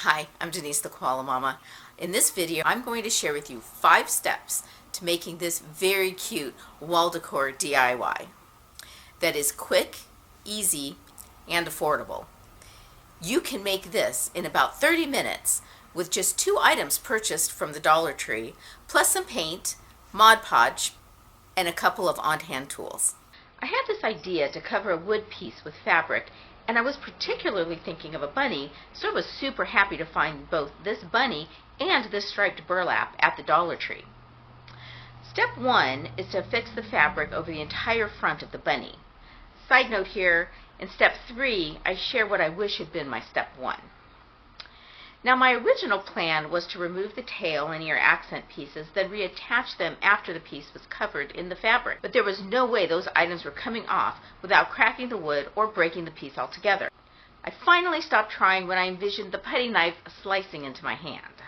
Hi, I'm Denise the Koalamama. In this video, I'm going to share with you 5 steps to making this very cute wall decor DIY that is quick, easy, and affordable. You can make this in about 30 minutes with just 2 items purchased from the Dollar Tree, plus some paint, Mod Podge, and a couple of on-hand tools. I had this idea to cover a wood piece with fabric, and I was particularly thinking of a bunny, so I was super happy to find both this bunny and this striped burlap at the Dollar Tree. Step 1 is to affix the fabric over the entire front of the bunny. Side note here, in step 3, I share what I wish had been my step 1. Now, my original plan was to remove the tail and ear accent pieces, then reattach them after the piece was covered in the fabric. But there was no way those items were coming off without cracking the wood or breaking the piece altogether. I finally stopped trying when I envisioned the putty knife slicing into my hand.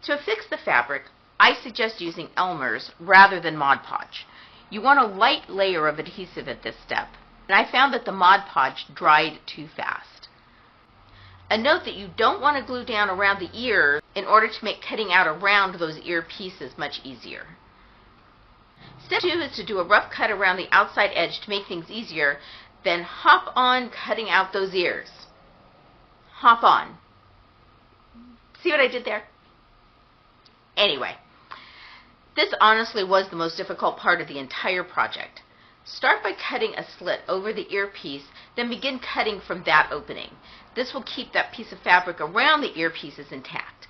To affix the fabric, I suggest using Elmer's rather than Mod Podge. You want a light layer of adhesive at this step, and I found that the Mod Podge dried too fast. A note that you don't want to glue down around the ears in order to make cutting out around those ear pieces much easier. Step 2 is to do a rough cut around the outside edge to make things easier, then hop on cutting out those ears. Hop on. See what I did there? Anyway, this honestly was the most difficult part of the entire project. Start by cutting a slit over the earpiece, then begin cutting from that opening. This will keep that piece of fabric around the earpieces intact.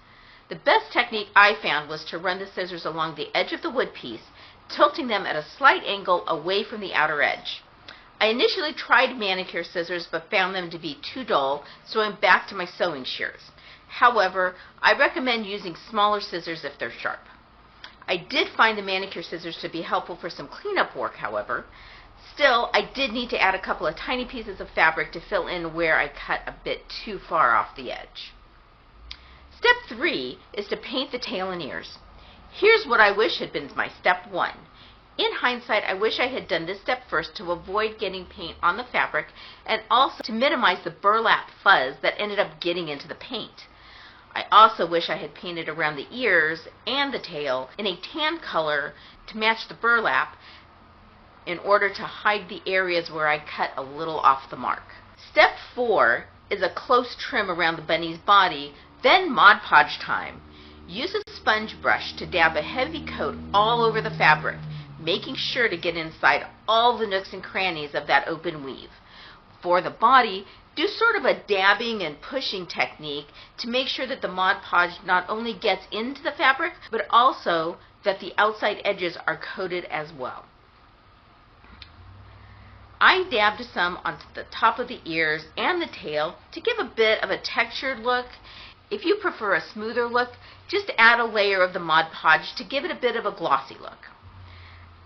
The best technique I found was to run the scissors along the edge of the wood piece, tilting them at a slight angle away from the outer edge. I initially tried manicure scissors but found them to be too dull, so I'm back to my sewing shears. However, I recommend using smaller scissors if they're sharp. I did find the manicure scissors to be helpful for some cleanup work, however. Still, I did need to add a couple of tiny pieces of fabric to fill in where I cut a bit too far off the edge. Step 3 is to paint the tail and ears. Here's what I wish had been my step 1. In hindsight, I wish I had done this step first to avoid getting paint on the fabric and also to minimize the burlap fuzz that ended up getting into the paint. I also wish I had painted around the ears and the tail in a tan color to match the burlap in order to hide the areas where I cut a little off the mark. Step 4 is a close trim around the bunny's body, then Mod Podge time. Use a sponge brush to dab a heavy coat all over the fabric, making sure to get inside all the nooks and crannies of that open weave. For the body, do sort of a dabbing and pushing technique to make sure that the Mod Podge not only gets into the fabric, but also that the outside edges are coated as well. I dabbed some onto the top of the ears and the tail to give a bit of a textured look. If you prefer a smoother look, just add a layer of the Mod Podge to give it a bit of a glossy look.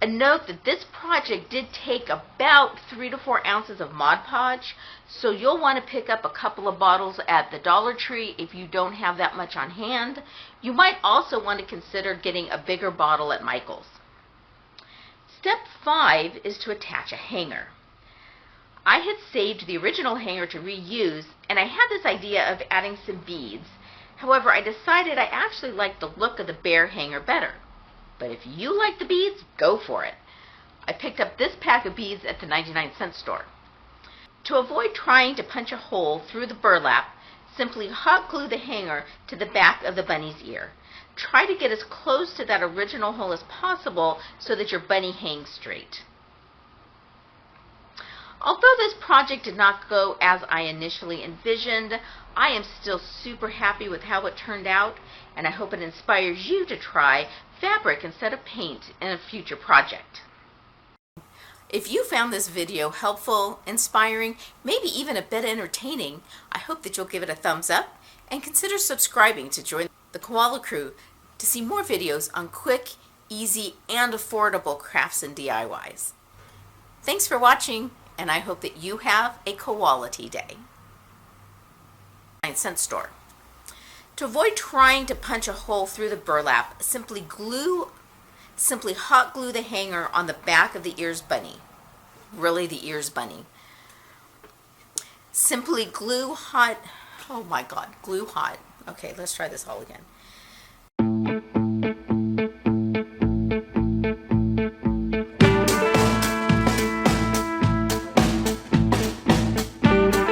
A note that this project did take about 3 to 4 ounces of Mod Podge, so you'll want to pick up a couple of bottles at the Dollar Tree if you don't have that much on hand. You might also want to consider getting a bigger bottle at Michael's. Step 5 is to attach a hanger. I had saved the original hanger to reuse, and I had this idea of adding some beads. However, I decided I actually liked the look of the bare hanger better. But if you like the beads, go for it. I picked up this pack of beads at the 99-cent store. To avoid trying to punch a hole through the burlap, simply hot glue the hanger to the back of the bunny's ear. Try to get as close to that original hole as possible so that your bunny hangs straight. Although this project did not go as I initially envisioned, I am still super happy with how it turned out, and I hope it inspires you to try fabric instead of paint in a future project. If you found this video helpful, inspiring, maybe even a bit entertaining, I hope that you'll give it a thumbs up and consider subscribing to join the Koala crew to see more videos on quick, easy, and affordable crafts and DIYs. Thanks for watching, and I hope that you have a Koality day. 99-cent store. To avoid trying to punch a hole through the burlap, simply hot glue the hanger on the back of the ears bunny. Really, the ears bunny. Simply glue hot Oh my God, glue hot. Okay, let's try this all again.